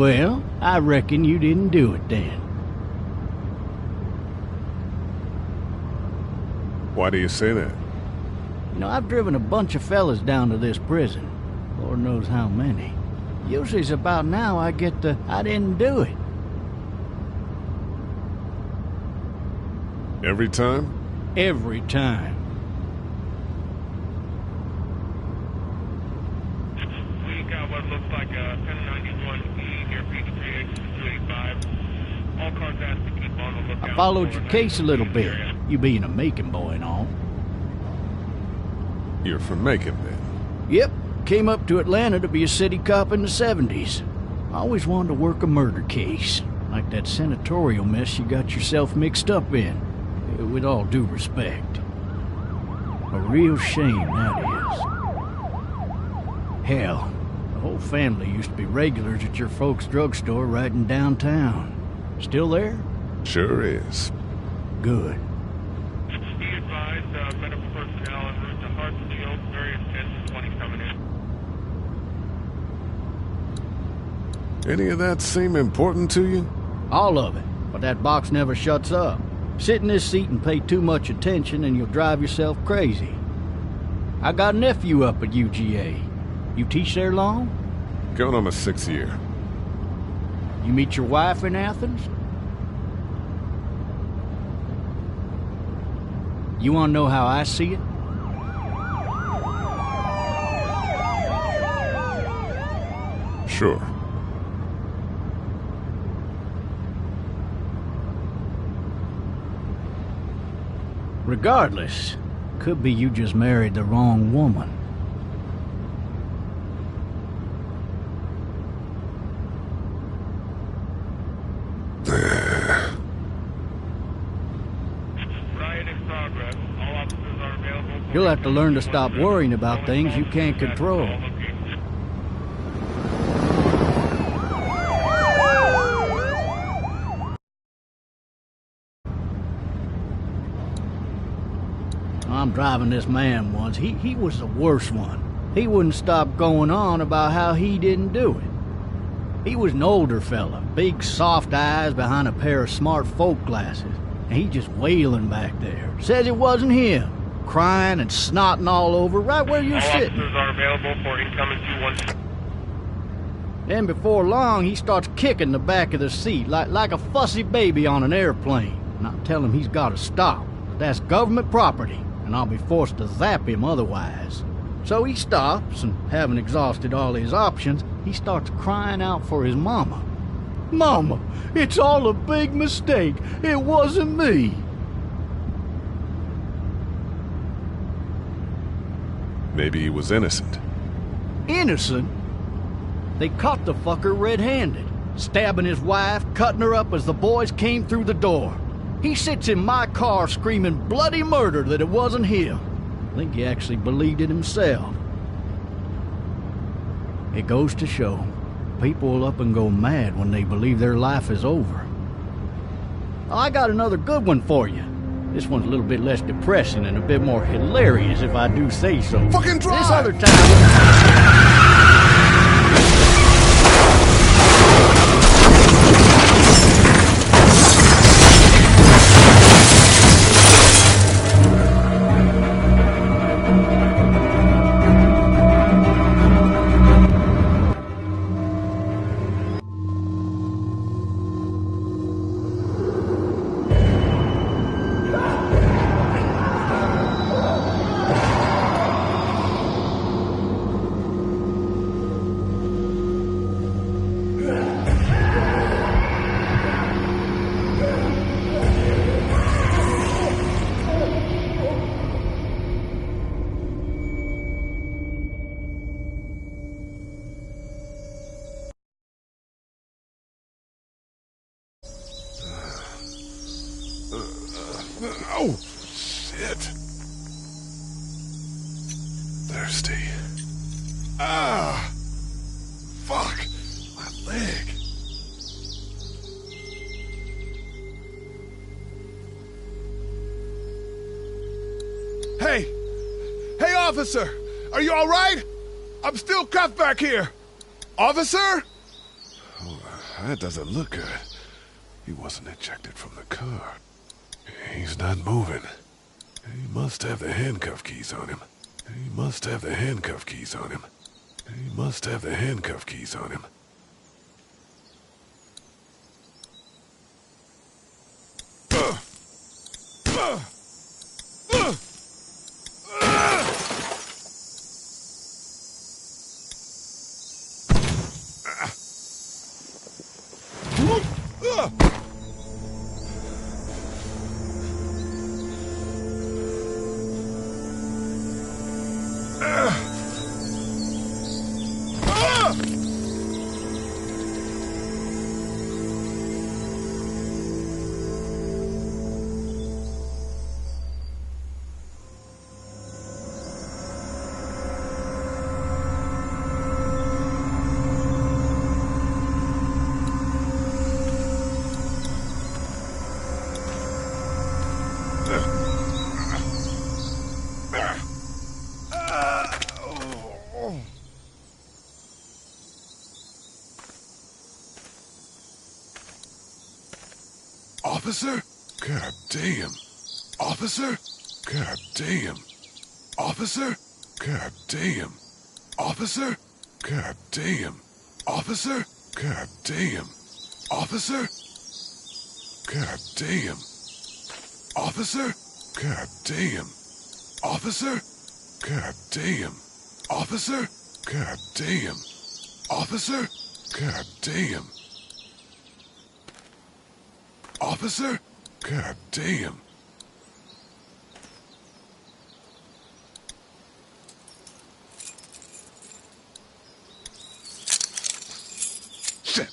Well, I reckon you didn't do it then. Why do you say that? You know, I've driven a bunch of fellas down to this prison. Lord knows how many. Usually it's about now I get the, I didn't do it. Every time? Every time. We got what looks like a 1091E near Peachtree, exit 285. All cars asked to keep on the lookout. I followed your case a little bit, you being a Macon boy and all. You're from Macon, then? Yep, came up to Atlanta to be a city cop in the 70s. I always wanted to work a murder case, like that senatorial mess you got yourself mixed up in. With all due respect. A real shame, that is. Hell, the whole family used to be regulars at your folks' drugstore right in downtown. Still there? Sure is. Good. Be advised, medical personnel en route to Hartsfield, very intense 20 coming in. Any of that seem important to you? All of it, but that box never shuts up. Sit in this seat and pay too much attention and you'll drive yourself crazy. I got a nephew up at UGA. You teach there long? Going on my 6th year. You meet your wife in Athens? You want to know how I see it? Sure. Regardless, could be you just married the wrong woman. Riot in progress. All officers are available. You'll have to learn to stop worrying about things you can't control. I'm driving this man once. He was the worst one. He wouldn't stop going on about how he didn't do it. He was an older fella, big soft eyes behind a pair of smart folk glasses, and he just wailing back there. Says it wasn't him, crying and snotting all over right where you're sitting. All officers are available for incoming 212. Then before long, he starts kicking the back of the seat like a fussy baby on an airplane. And I tell him he's got to stop. That's government property, and I'll be forced to zap him otherwise. So he stops, and having exhausted all his options, he starts crying out for his mama. Mama, it's all a big mistake. It wasn't me. Maybe he was innocent. Innocent? They caught the fucker red-handed, stabbing his wife, cutting her up as the boys came through the door. He sits in my car screaming bloody murder that it wasn't him. I think he actually believed it himself. It goes to show, people will up and go mad when they believe their life is over. Oh, I got another good one for you. This one's a little bit less depressing and a bit more hilarious, if I do say so. Fucking drive! This other time... Oh, shit. Thirsty. Ah! Fuck! My leg. Hey! Hey, officer! Are you all right? I'm still cuffed back here. Officer? Hold on. That doesn't look good. He wasn't ejected from the car. He's not moving. He must have the handcuff keys on him. He must have the handcuff keys on him. He must have the handcuff keys on him. Officer? God damn. Officer? God damn. Officer? God damn. Officer? God damn. Officer? God damn. Officer? God damn. Officer? God damn. Officer? God damn. Officer? God damn. Officer? God damn. Officer? God damn. Shit.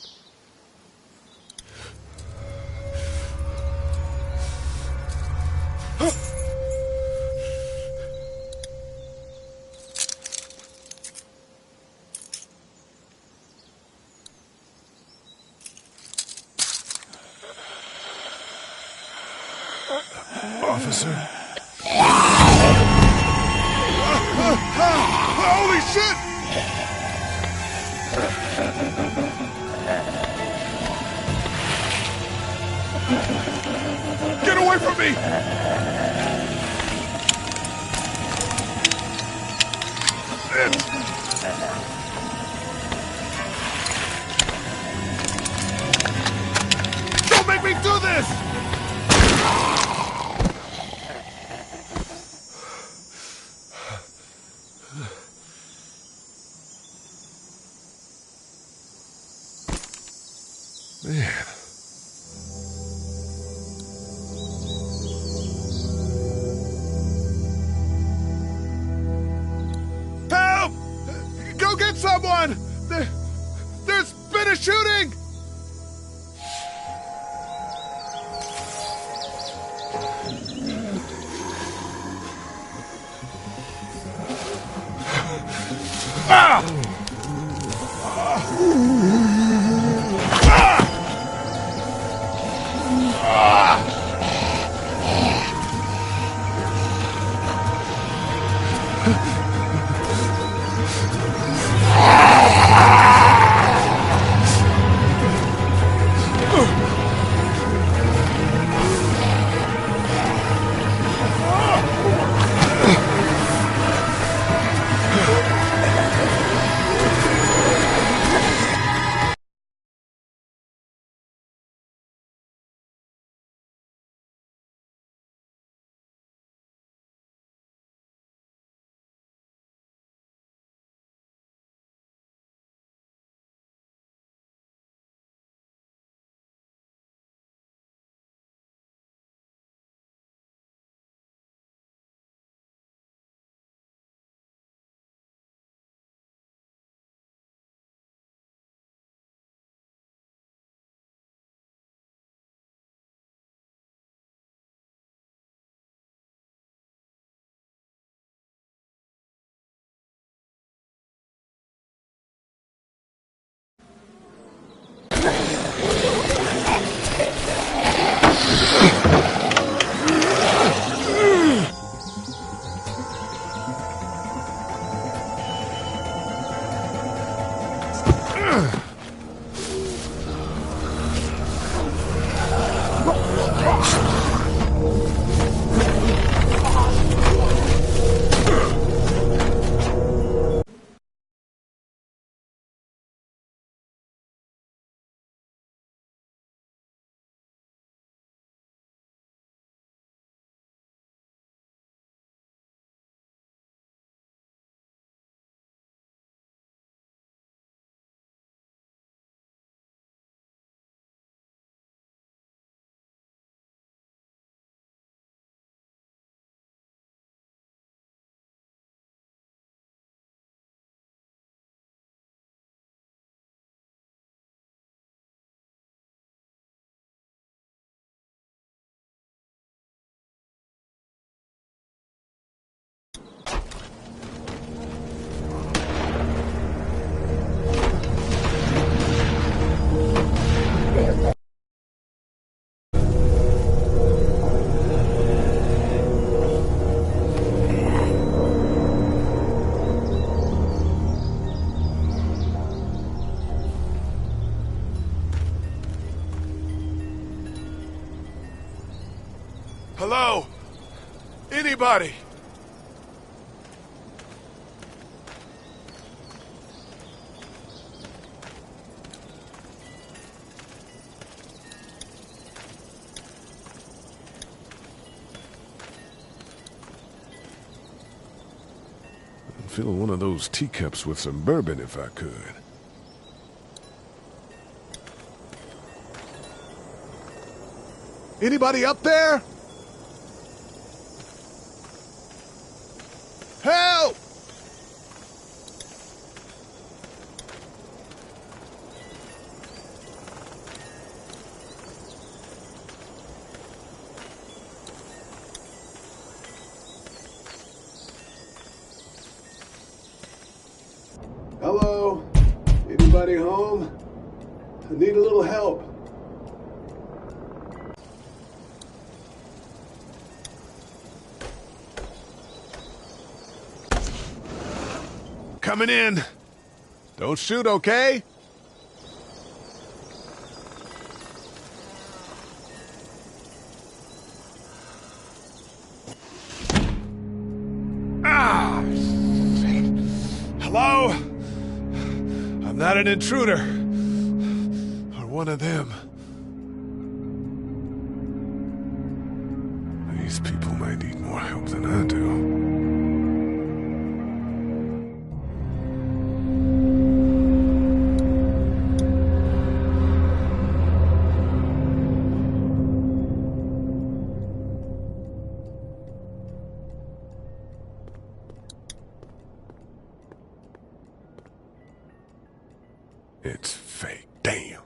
Officer? Holy shit! Get away from me! Don't make me do this! Man. Help! Go get someone! There's been a shooting! body. I'd fill one of those teacups with some bourbon if I could. Anybody up there? Help! Hello? Anybody home? I need a little help. Coming in. Don't shoot, okay? Ah! Hello? I'm not an intruder. Or one of them. These people might need more help than I do. It's fake. Damn.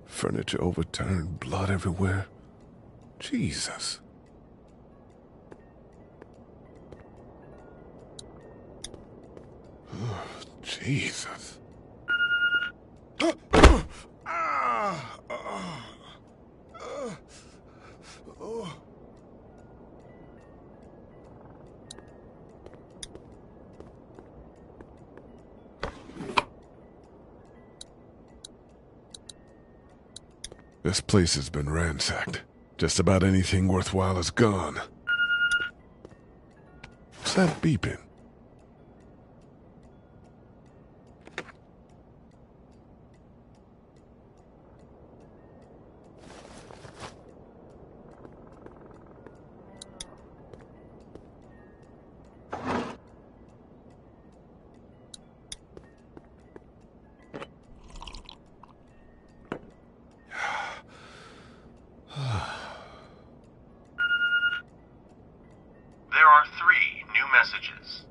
Furniture overturned, blood everywhere. Jesus. Oh, Jesus. This place has been ransacked. Just about anything worthwhile is gone. What's that beeping? There are 3 new messages.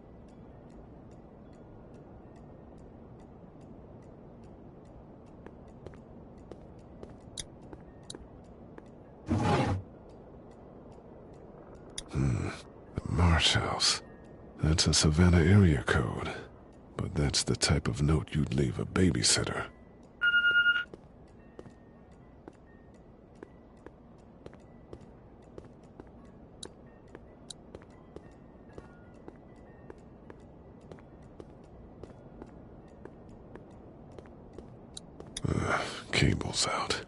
The Marsh House. That's a Savannah area code. But that's the type of note you'd leave a babysitter. Cable's out.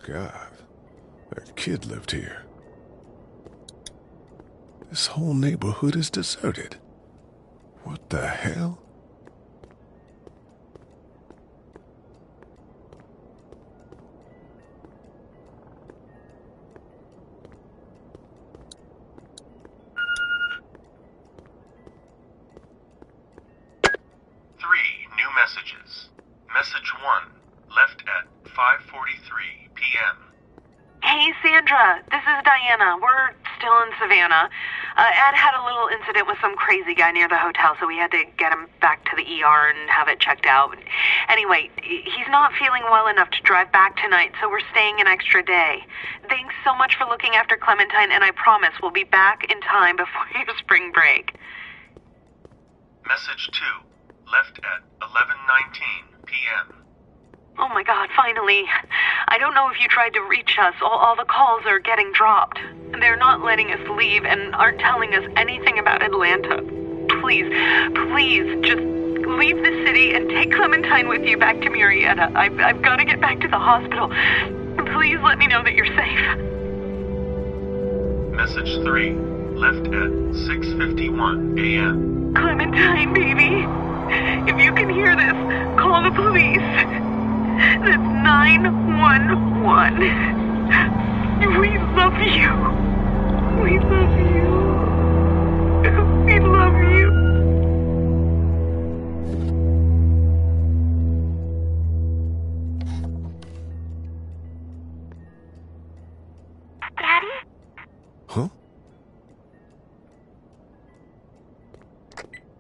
God, that kid lived here. This whole neighborhood is deserted. What the hell? Messages. Message 1, left at 5:43 p.m. Hey, Sandra. This is Diana. We're still in Savannah. Ed had a little incident with some crazy guy near the hotel, so we had to get him back to the ER and have it checked out. Anyway, he's not feeling well enough to drive back tonight, so we're staying an extra day. Thanks so much for looking after Clementine, and I promise we'll be back in time before your spring break. Message 2, left at 11:19 p.m. Oh my God, finally. I don't know if you tried to reach us. All the calls are getting dropped. They're not letting us leave and aren't telling us anything about Atlanta. Please, just leave the city and take Clementine with you back to Murrieta. I've got to get back to the hospital. Please let me know that you're safe. Message 3, left at 6:51 a.m. Clementine, baby. If you can hear this, call the police. That's 911. We love you. We love you. We love you. Daddy? Huh?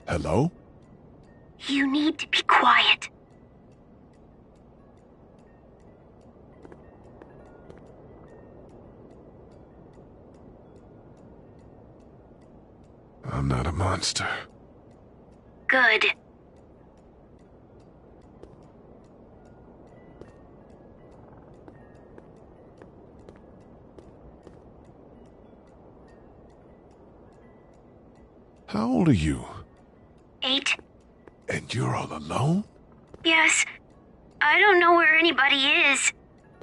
Hello? You need to be quiet. I'm not a monster. Good. How old are you? 8. And you're all alone? Yes. I don't know where anybody is.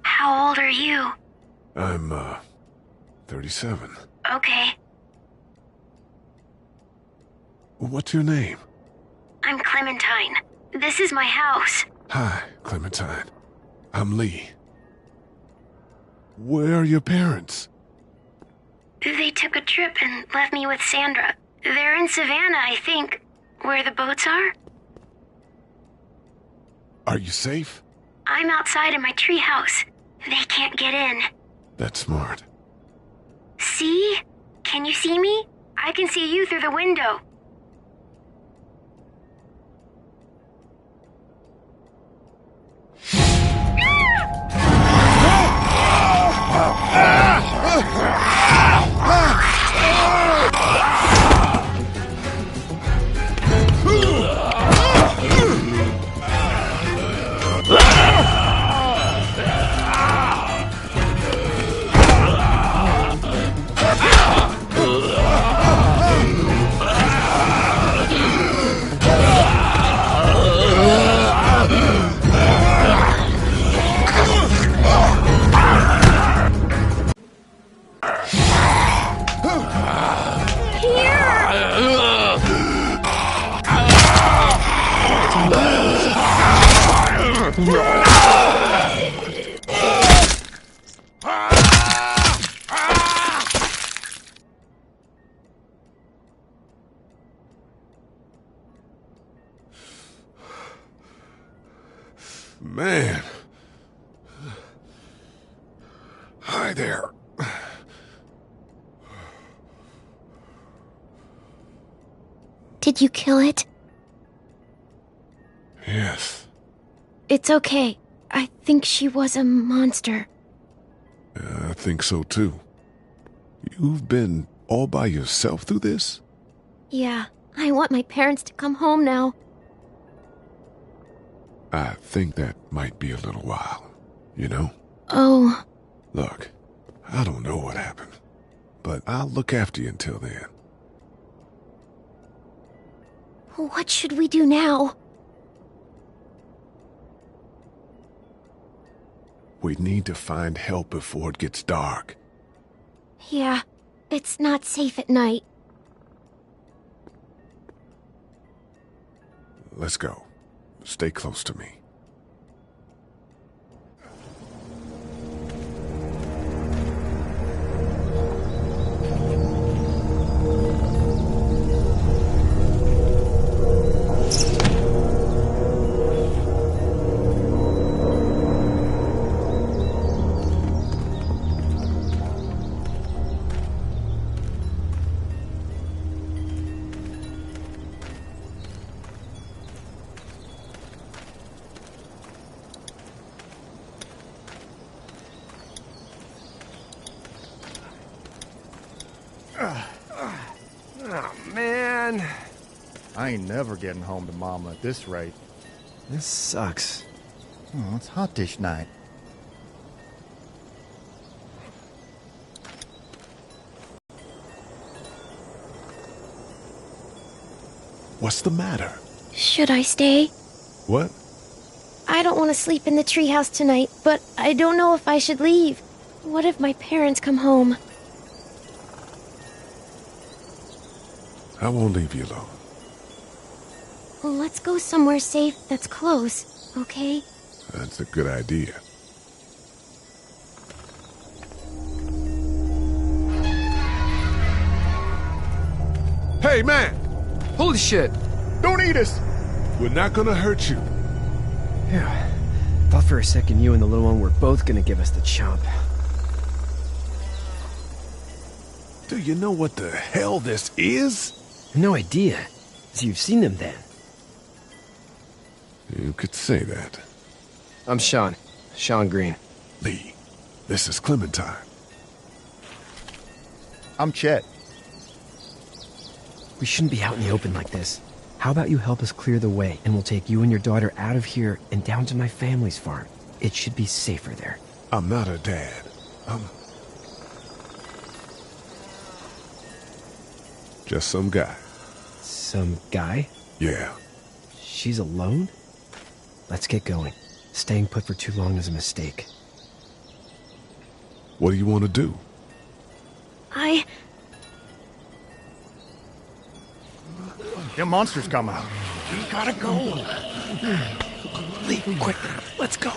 How old are you? I'm, 37. Okay. What's your name? I'm Clementine. This is my house. Hi, Clementine. I'm Lee. Where are your parents? They took a trip and left me with Sandra. They're in Savannah, I think. Where the boats are? Are you safe? I'm outside in my treehouse. They can't get in. That's smart. See? Can you see me? I can see you through the window. Man. Hi there. Did you kill it? Yes. It's okay. I think she was a monster. I think so too. You've been all by yourself through this? Yeah, I want my parents to come home now. I think that might be a little while, you know? Oh. Look, I don't know what happened, but I'll look after you until then. What should we do now? We need to find help before it gets dark. Yeah, it's not safe at night. Let's go. Stay close to me. Oh, man. I ain't never getting home to Mama at this rate. This sucks. Oh, it's hot this night. What's the matter? Should I stay? What? I don't want to sleep in the treehouse tonight, but I don't know if I should leave. What if my parents come home? I won't leave you alone. Well, let's go somewhere safe that's close, okay? That's a good idea. Hey, man! Holy shit! Don't eat us! We're not gonna hurt you. Yeah. Thought for a second you and the little one were both gonna give us the chomp. Do you know what the hell this is? No idea. So you've seen them then? You could say that. I'm Sean. Sean Green. Lee, this is Clementine. I'm Chet. We shouldn't be out in the open like this. How about you help us clear the way, and we'll take you and your daughter out of here and down to my family's farm. It should be safer there. I'm not her dad. I'm just some guy. Some guy? Yeah. She's alone? Let's get going. Staying put for too long is a mistake. What do you want to do? Them monsters come out. We gotta go. Lee, quick, let's go.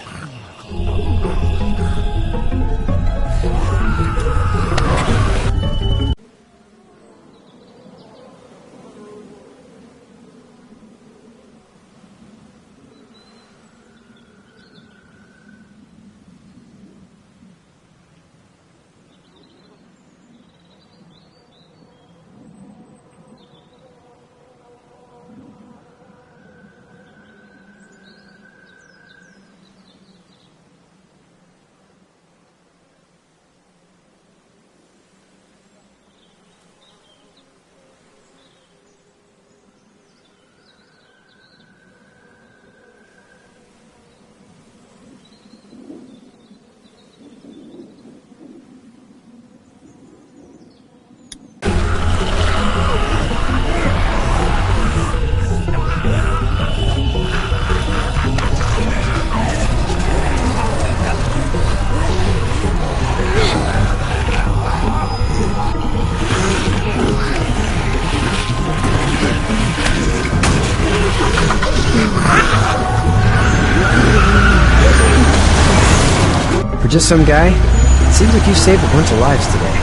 For just some guy, it seems like you saved a bunch of lives today.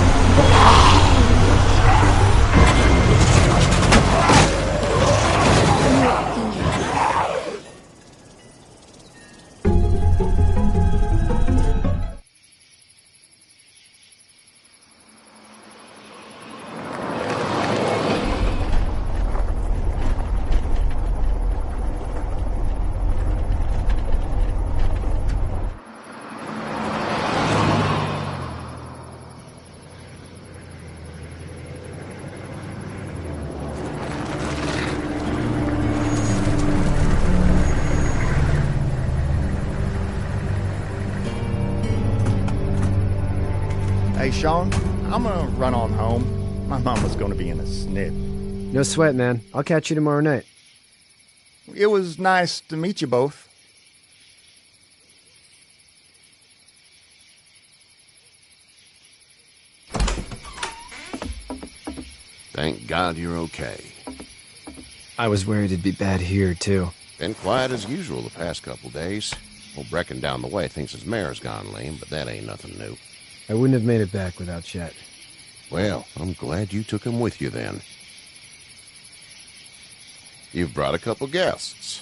Hey, Sean, I'm gonna run on home. My mama's gonna be in a snip. No sweat, man. I'll catch you tomorrow night. It was nice to meet you both. Thank God you're okay. I was worried it'd be bad here, too. Been quiet as usual the past couple days. Old Brecken down the way thinks his mare's gone lame, but that ain't nothing new. I wouldn't have made it back without Chet. Well, I'm glad you took him with you then. You've brought a couple guests.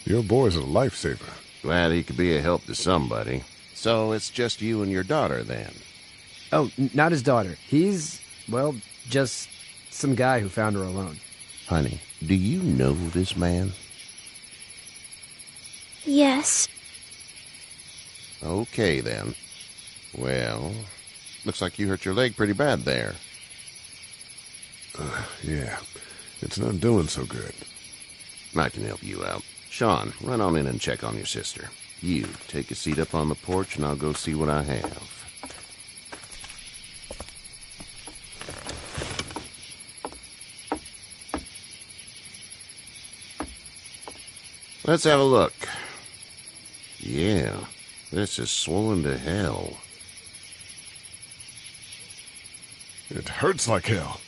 Your boy's a lifesaver. Glad he could be a help to somebody. So it's just you and your daughter then? Oh, not his daughter. He's, well, just some guy who found her alone. Honey, do you know this man? Yes. Okay, then. Well, looks like you hurt your leg pretty bad there. Yeah, it's not doing so good. I can help you out. Sean, run on in and check on your sister. You, take a seat up on the porch and I'll go see what I have. Let's have a look. Yeah, this is swollen to hell. It hurts like hell.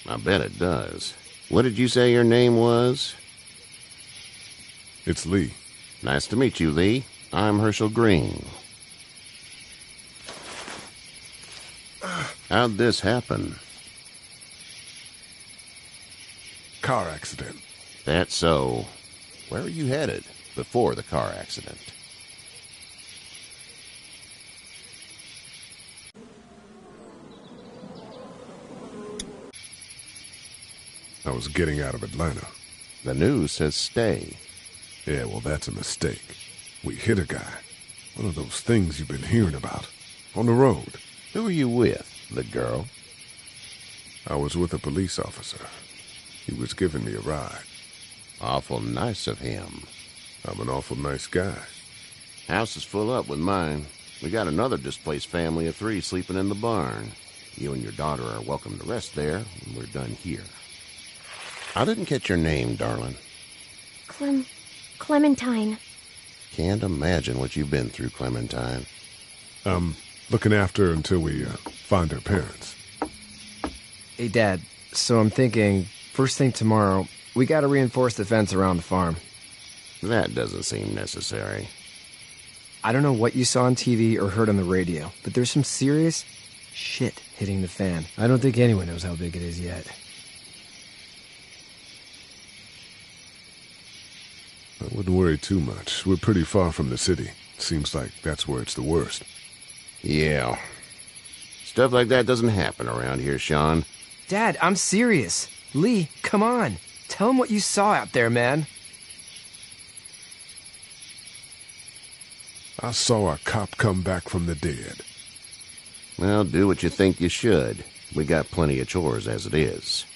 I bet it does. What did you say your name was? It's Lee. Nice to meet you, Lee. I'm Herschel Green. How'd this happen? Car accident. That's so. Where were you headed before the car accident? I was getting out of Atlanta. The news says stay. Yeah, well, that's a mistake. We hit a guy. One of those things you've been hearing about. On the road. Who are you with? The girl? I was with a police officer. He was giving me a ride. Awful nice of him. I'm an awful nice guy. House is full up with mine. We got another displaced family of 3 sleeping in the barn. You and your daughter are welcome to rest there when we're done here. I didn't catch your name, darling. Clementine. Can't imagine what you've been through, Clementine. I'm looking after her until we find her parents. Hey, Dad, so I'm thinking, first thing tomorrow, we gotta reinforce the fence around the farm. That doesn't seem necessary. I don't know what you saw on TV or heard on the radio, but there's some serious shit hitting the fan. I don't think anyone knows how big it is yet. I wouldn't worry too much. We're pretty far from the city. Seems like that's where it's the worst. Yeah. Stuff like that doesn't happen around here, Sean. Dad, I'm serious. Lee, come on. Tell him what you saw out there, man. I saw a cop come back from the dead. Well, do what you think you should. We got plenty of chores as it is.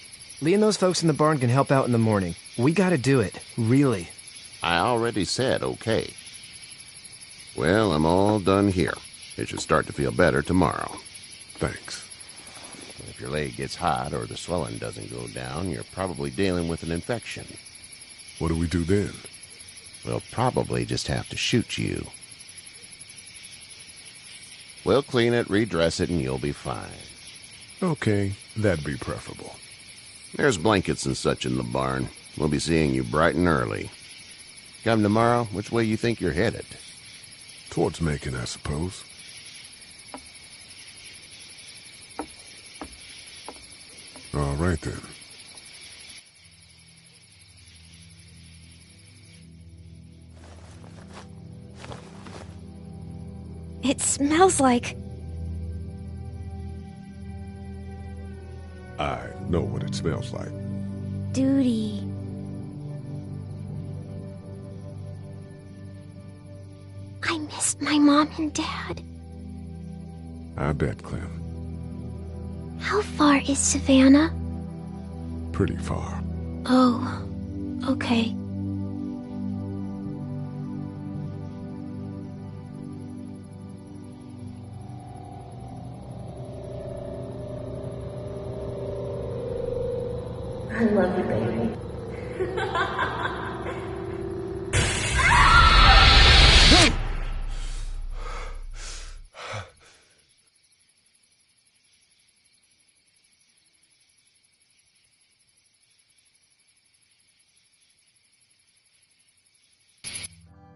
Lee and those folks in the barn can help out in the morning. We gotta do it. Really. I already said okay. Well, I'm all done here. It should start to feel better tomorrow. Thanks. If your leg gets hot or the swelling doesn't go down, you're probably dealing with an infection. What do we do then? We'll probably just have to shoot you. We'll clean it, redress it, and you'll be fine. Okay, that'd be preferable. There's blankets and such in the barn. We'll be seeing you bright and early. Come tomorrow, which way you think you're headed? Towards Macon, I suppose. All right, then. It smells like... I know what it smells like. duty. I missed my mom and dad. I bet, Clem. How far is Savannah? Pretty far. Oh, okay. I love you, baby.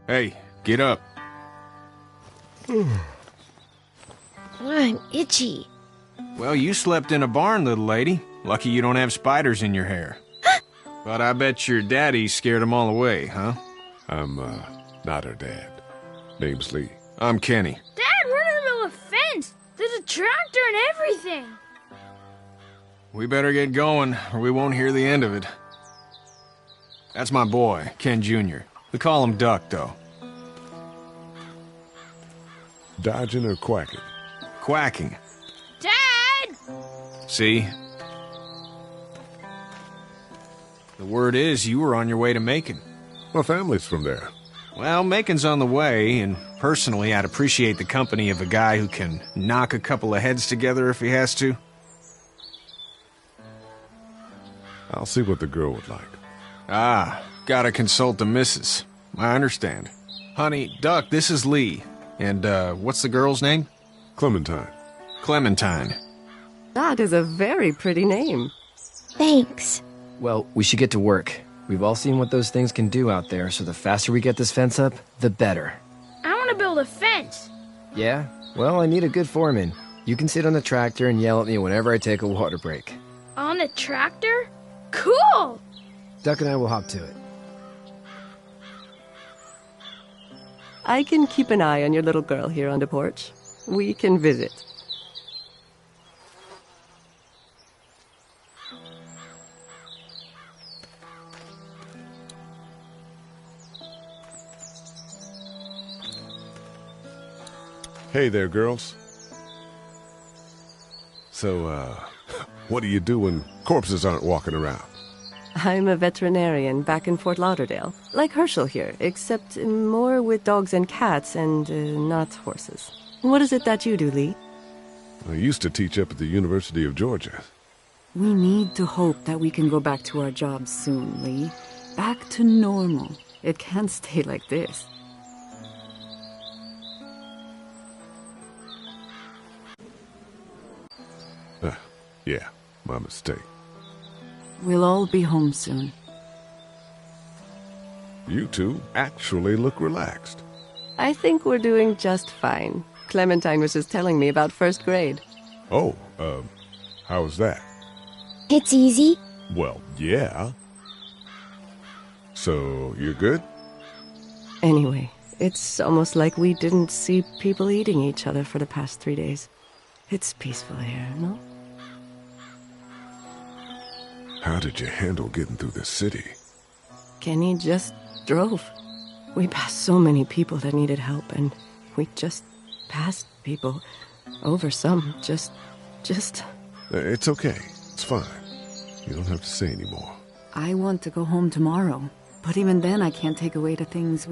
Hey, get up. I'm itchy. Well, you slept in a barn, little lady. Lucky you don't have spiders in your hair. But I bet your daddy scared them all away, huh? I'm, not her dad. Name's Lee. I'm Kenny. Dad, we're in the middle of a fence. There's a tractor and everything. We better get going, or we won't hear the end of it. That's my boy, Ken Jr. We call him Duck, though. Dodging or quacking? Quacking. Dad! See? The word is you were on your way to Macon. My family's from there. Well, Macon's on the way, and personally, I'd appreciate the company of a guy who can knock a couple of heads together if he has to. I'll see what the girl would like. Ah, gotta consult the missus. I understand. Honey, Duck, this is Lee. And, what's the girl's name? Clementine. Clementine. That is a very pretty name. Thanks. Well, we should get to work. We've all seen what those things can do out there, so the faster we get this fence up, the better. I want to build a fence. Yeah? Well, I need a good foreman. You can sit on the tractor and yell at me whenever I take a water break. On a tractor? Cool! Duck and I will hop to it. I can keep an eye on your little girl here on the porch. We can visit. Hey there, girls. So, what do you do when corpses aren't walking around? I'm a veterinarian back in Fort Lauderdale. Like Herschel here, except more with dogs and cats and not horses. What is it that you do, Lee? I used to teach up at the University of Georgia. We need to hope that we can go back to our jobs soon, Lee. Back to normal. It can't stay like this. Yeah, my mistake. We'll all be home soon. You two actually look relaxed. I think we're doing just fine. Clementine was just telling me about first grade. Oh, how's that? It's easy. Well, yeah. So, you're good? Anyway, it's almost like we didn't see people eating each other for the past 3 days. It's peaceful here, no? How did you handle getting through the city? Kenny just drove. We passed so many people that needed help, and we just passed people. Over some, just... It's okay. It's fine. You don't have to say anymore. I want to go home tomorrow. But even then, I can't take away the things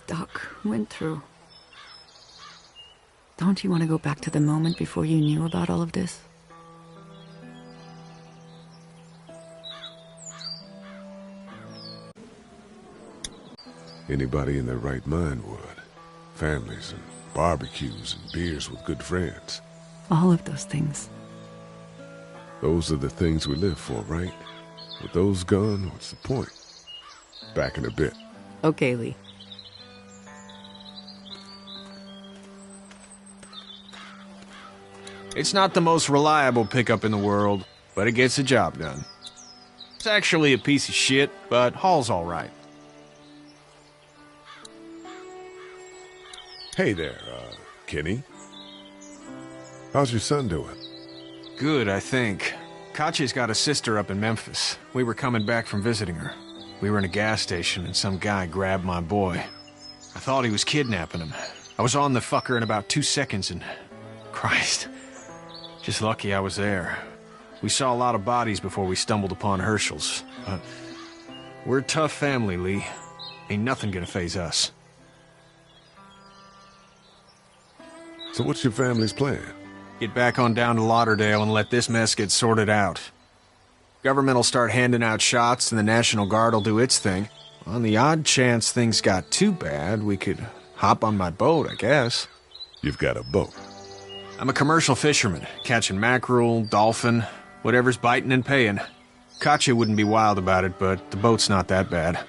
Doc went through. Don't you want to go back to the moment before you knew about all of this? Anybody in their right mind would. Families and barbecues and beers with good friends. All of those things. Those are the things we live for, right? With those gone, what's the point? Back in a bit. Okay, Lee. It's not the most reliable pickup in the world, but it gets the job done. It's actually a piece of shit, but Hall's all right. Hey there, Kenny. How's your son doing? Good, I think. Katya's got a sister up in Memphis. We were coming back from visiting her. We were in a gas station and some guy grabbed my boy. I thought he was kidnapping him. I was on the fucker in about 2 seconds and... Christ. Just lucky I was there. We saw a lot of bodies before we stumbled upon Herschel's. But we're a tough family, Lee. Ain't nothing gonna faze us. So what's your family's plan? Get back on down to Lauderdale and let this mess get sorted out. Government will start handing out shots and the National Guard will do its thing. On the odd chance things got too bad, we could hop on my boat, I guess. You've got a boat? I'm a commercial fisherman, catching mackerel, dolphin, whatever's biting and paying. Katya wouldn't be wild about it, but the boat's not that bad.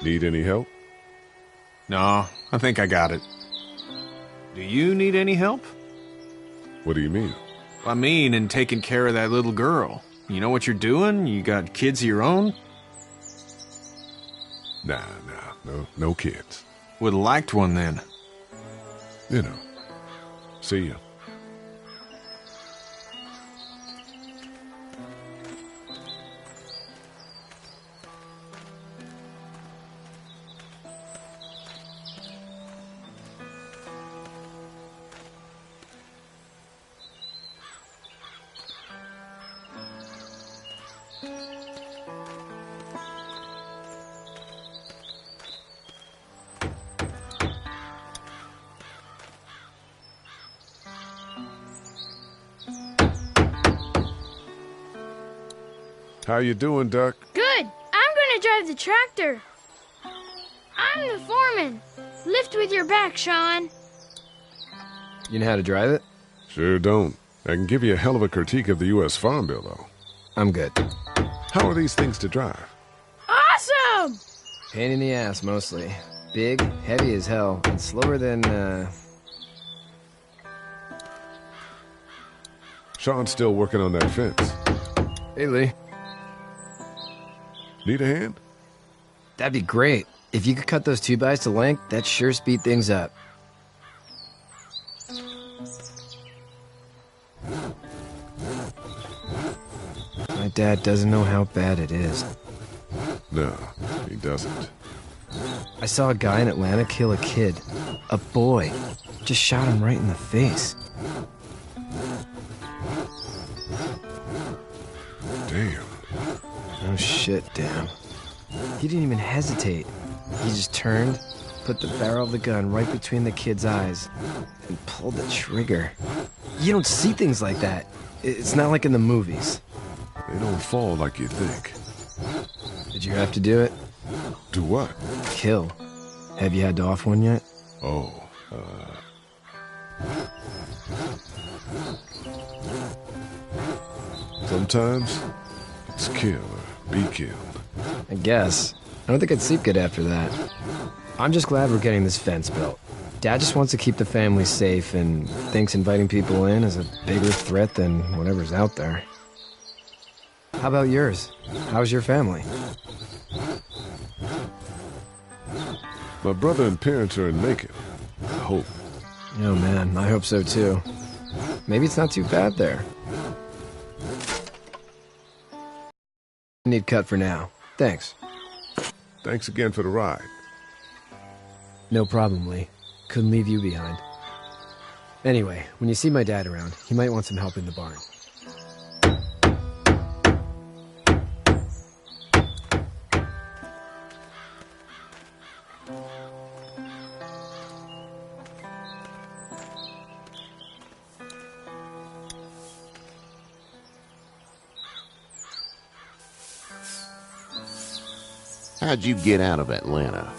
Need any help? No, I think I got it. Do you need any help? What do you mean? I mean, in taking care of that little girl. You know what you're doing? You got kids of your own? Nah, no kids. Would've liked one then. You know. See ya. How you doing, Duck? Good. I'm gonna drive the tractor. I'm the foreman. Lift with your back, Sean. You know how to drive it? Sure don't. I can give you a hell of a critique of the U.S. Farm Bill, though. I'm good. How are these things to drive? Awesome! Pain in the ass, mostly. Big, heavy as hell, and slower than, Sean's still working on that fence. Hey, Lee. Need a hand? That'd be great. If you could cut those 2x to length, that'd sure speed things up. My dad doesn't know how bad it is. No, he doesn't. I saw a guy in Atlanta kill a kid. A boy. Just shot him right in the face. Damn. Oh shit, damn. He didn't even hesitate. He just turned, put the barrel of the gun right between the kid's eyes, and pulled the trigger. You don't see things like that. It's not like in the movies. They don't fall like you think. Did you have to do it? Do what? Kill. Have you had to off one yet? Oh, sometimes it's kill or be killed. I guess. I don't think I'd sleep good after that. I'm just glad we're getting this fence built. Dad just wants to keep the family safe and thinks inviting people in is a bigger threat than whatever's out there. How about yours? How's your family? My brother and parents are in Macon. I hope. Oh man, I hope so too. Maybe it's not too bad there. Need cut for now. Thanks. Thanks again for the ride. No problem, Lee. Couldn't leave you behind. Anyway, when you see my dad around, he might want some help in the barn. How'd you get out of Atlanta?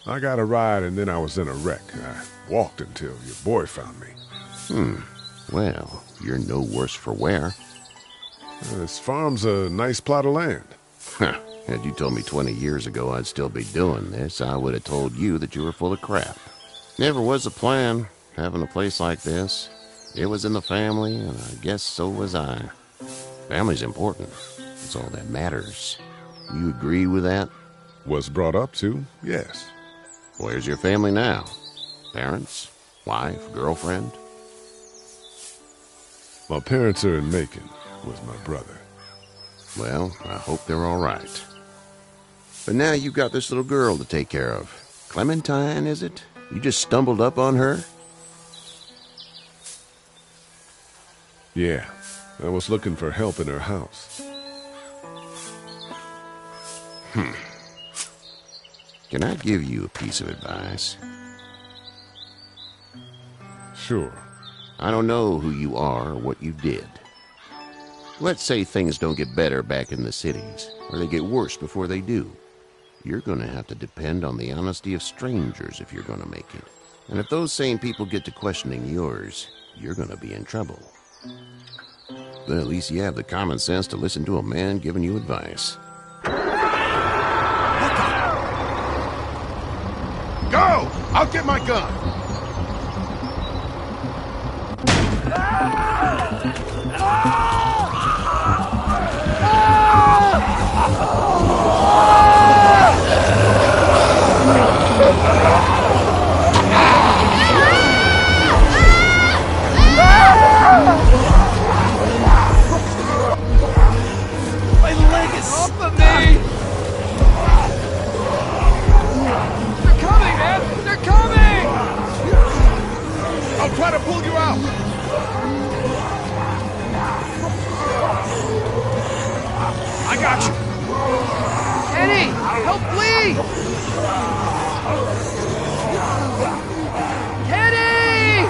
I got a ride and then I was in a wreck. I walked until your boy found me. Well, you're no worse for wear. This farm's a nice plot of land. Had you told me 20 years ago I'd still be doing this, I would have told you that you were full of crap. Never was a plan, having a place like this. It was in the family, and I guess so was I. Family's important. It's all that matters. You agree with that? Was brought up to, yes. Where's your family now? Parents? Wife? Girlfriend? My parents are in Macon with my brother. Well, I hope they're all right. But now you've got this little girl to take care of. Clementine, is it? You just stumbled up on her? Yeah, I was looking for help in her house. Can I give you a piece of advice? Sure. I don't know who you are or what you did. Let's say things don't get better back in the cities, or they get worse before they do. You're going to have to depend on the honesty of strangers if you're going to make it. And if those same people get to questioning yours, you're going to be in trouble. But at least you have the common sense to listen to a man giving you advice. Go! I'll get my gun! My leg is off of me! They're coming, man! They're coming! I'll try to pull you out! I got you! Eddie! Help Lee! Eddie!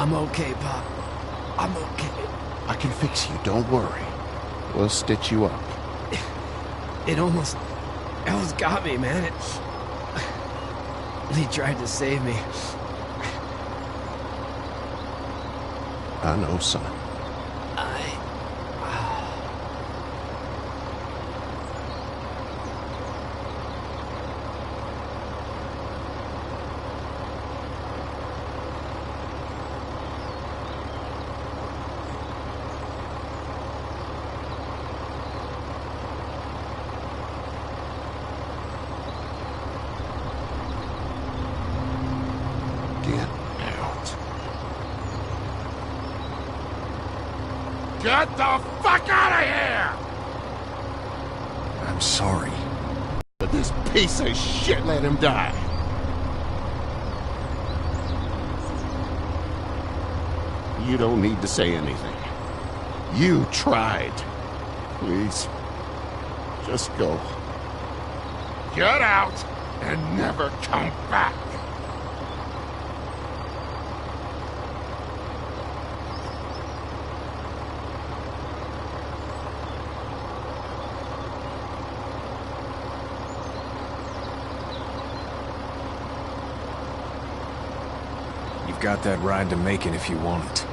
I'm okay, Pop. I'm okay. I can fix you, don't worry. We'll stitch you up. It almost got me, man. Lee tried to save me. I know, son. Get the fuck out of here! I'm sorry. But this piece of shit let him die. You don't need to say anything. You tried. Please, just go. Get out and never come back! You've got that ride to Macon if you want it.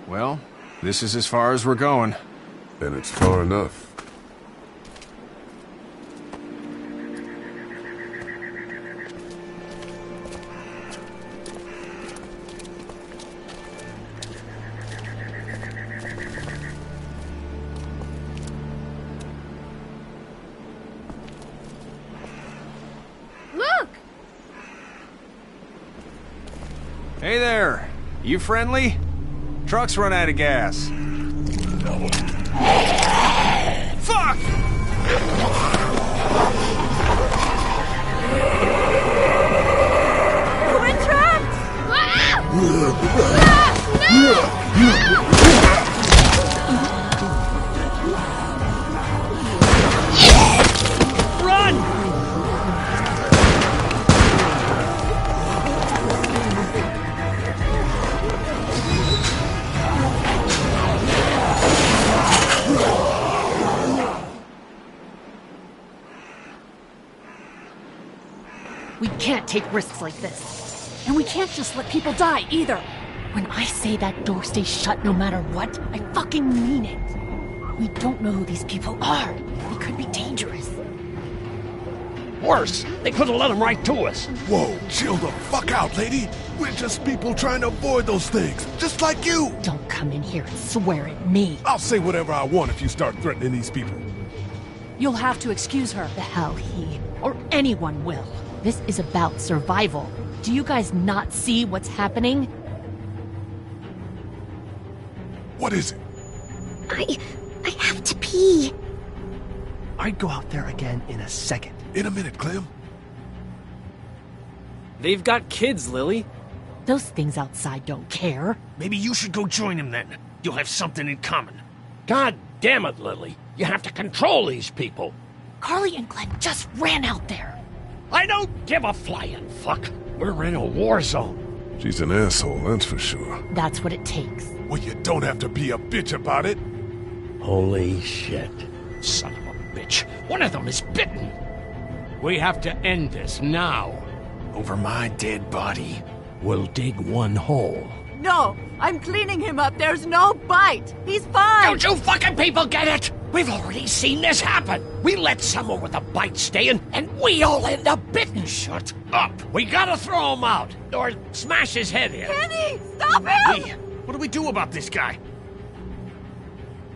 Well, this is as far as we're going. And it's far enough. Look! Hey there! You friendly? Truck's run out of gas. Fuck! We're trapped! Run! We can't take risks like this. And we can't just let people die, either. When I say that door stays shut no matter what, I fucking mean it. We don't know who these people are. They could be dangerous. Worse, they could have let them right to us. Whoa, chill the fuck out, lady. We're just people trying to avoid those things, just like you. Don't come in here and swear at me. I'll say whatever I want if you start threatening these people. You'll have to excuse her. The hell he or anyone will. This is about survival. Do you guys not see what's happening? What is it? I have to pee. I'd go out there again in a second. In a minute, Clem. They've got kids, Lily. Those things outside don't care. Maybe you should go join them then. You'll have something in common. God damn it, Lily. You have to control these people. Carly and Glenn just ran out there. I don't give a flying fuck. We're in a war zone. She's an asshole, that's for sure. That's what it takes. Well, you don't have to be a bitch about it. Holy shit. Son of a bitch. One of them is bitten. We have to end this now. Over my dead body. We'll dig one hole. No, I'm cleaning him up. There's no bite. He's fine. Don't you fucking people get it? We've already seen this happen. We let someone with a bite stay in, and we all end up bitten. Shut up. We gotta throw him out, or smash his head in. Kenny, stop him! Lee, what do we do about this guy?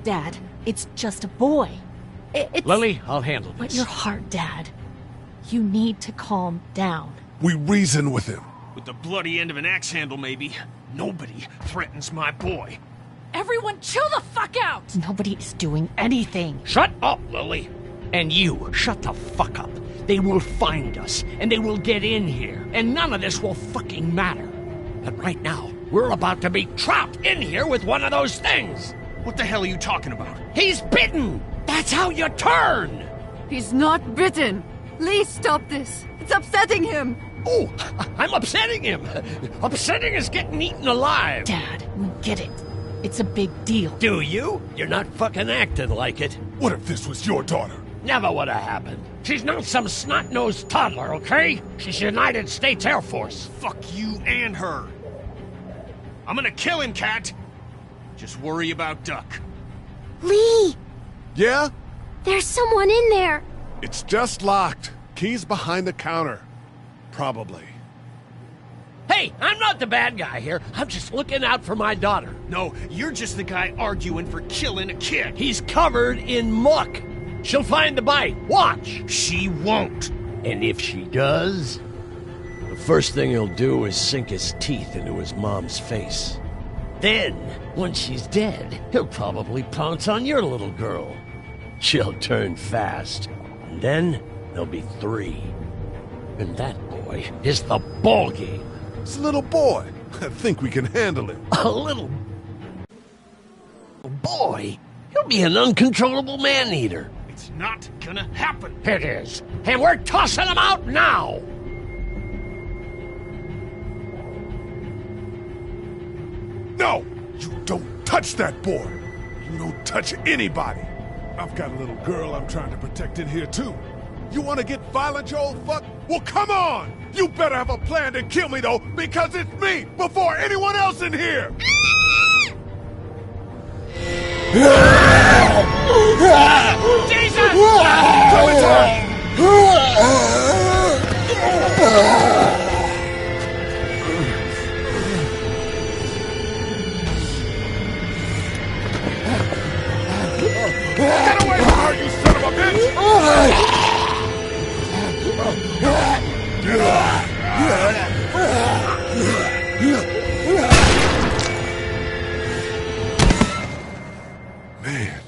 Dad, it's just a boy. It's... Lily, I'll handle this. But your heart, Dad. You need to calm down. We reason with him. With the bloody end of an axe handle, maybe. Nobody threatens my boy. Everyone chill the fuck out! Nobody is doing anything. Shut up, Lily. And you, shut the fuck up. They will find us, and they will get in here, and none of this will fucking matter. But right now, we're about to be trapped in here with one of those things. What the hell are you talking about? He's bitten! That's how you turn! He's not bitten. Lee, stop this. It's upsetting him. Oh, I'm upsetting him. Upsetting is getting eaten alive. Dad, we get it. It's a big deal. Do you? You're not fucking acting like it. What if this was your daughter? Never would have happened. She's not some snot-nosed toddler, okay? She's United States Air Force. Fuck you and her. I'm gonna kill him, Cat. Just worry about Duck. Lee! Yeah? There's someone in there. It's just locked. Key's behind the counter. Probably. Hey, I'm not the bad guy here. I'm just looking out for my daughter. No, you're just the guy arguing for killing a kid. He's covered in muck. She'll find the bite. Watch. She won't. And if she does, the first thing he'll do is sink his teeth into his mom's face. Then, once she's dead, he'll probably pounce on your little girl. She'll turn fast. And then there'll be 3. And that boy is the ball game. It's a little boy. I think we can handle it. A little boy? He'll be an uncontrollable man-eater. It's not gonna happen. It is. And we're tossing him out now. No! You don't touch that boy! You don't touch anybody! I've got a little girl I'm trying to protect in here, too. You want to get violent, you old fuck? Well, come on! You better have a plan to kill me, though, because it's me before anyone else in here! Jesus! Get away from her, you son of a bitch! Man.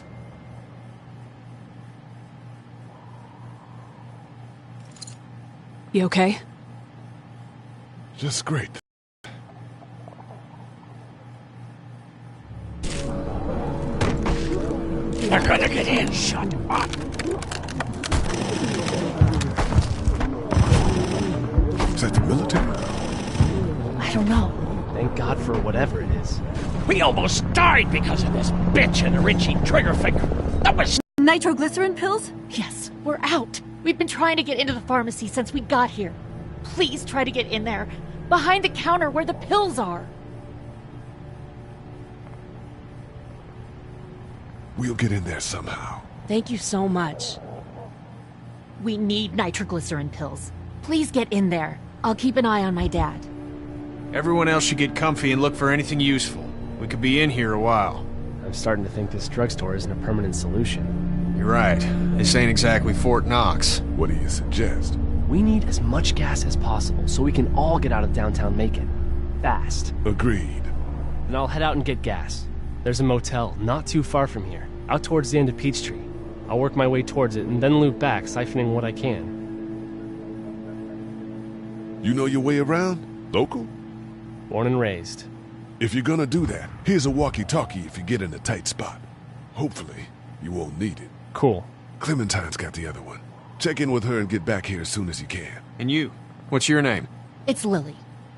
You okay? Just great. They're gonna get in. Shut up. Is that the military? I don't know. Thank God for whatever it is. We almost died because of this bitch and her itchy trigger finger. That was... Nitroglycerin pills? Yes, we're out. We've been trying to get into the pharmacy since we got here. Please try to get in there. Behind the counter where the pills are. We'll get in there somehow. Thank you so much. We need nitroglycerin pills. Please get in there. I'll keep an eye on my dad. Everyone else should get comfy and look for anything useful. We could be in here a while. I'm starting to think this drugstore isn't a permanent solution. You're right. This ain't exactly Fort Knox. What do you suggest? We need as much gas as possible so we can all get out of downtown Macon. Fast. Agreed. Then I'll head out and get gas. There's a motel not too far from here, out towards the end of Peachtree. I'll work my way towards it and then loop back, siphoning what I can. You know your way around? Local? Born and raised. If you're gonna do that, here's a walkie-talkie if you get in a tight spot. Hopefully, you won't need it. Cool. Clementine's got the other one. Check in with her and get back here as soon as you can. And you? What's your name? It's Lily.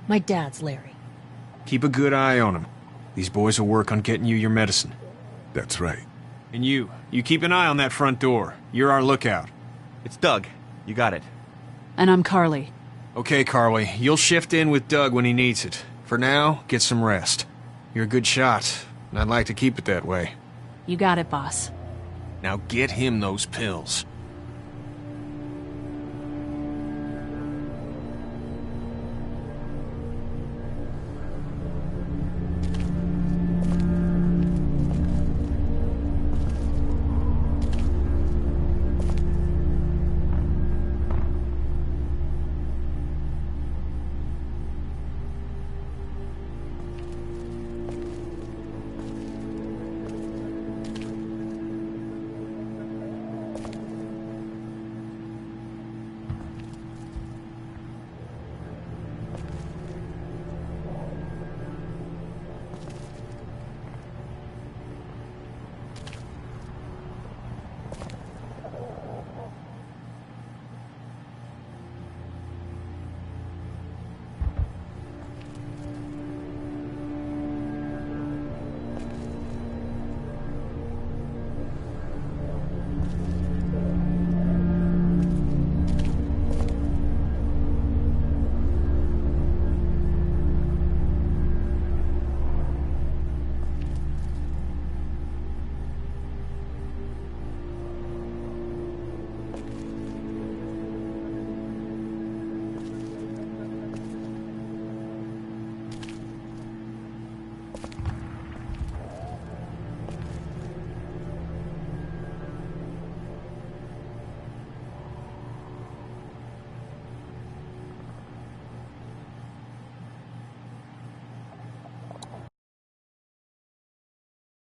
My dad's Larry. Keep a good eye on him. These boys will work on getting you your medicine. That's right. And you keep an eye on that front door. You're our lookout. It's Doug. You got it. And I'm Carly. Okay, Carly. You'll shift in with Doug when he needs it. For now, get some rest. You're a good shot, and I'd like to keep it that way. You got it, boss. Now get him those pills.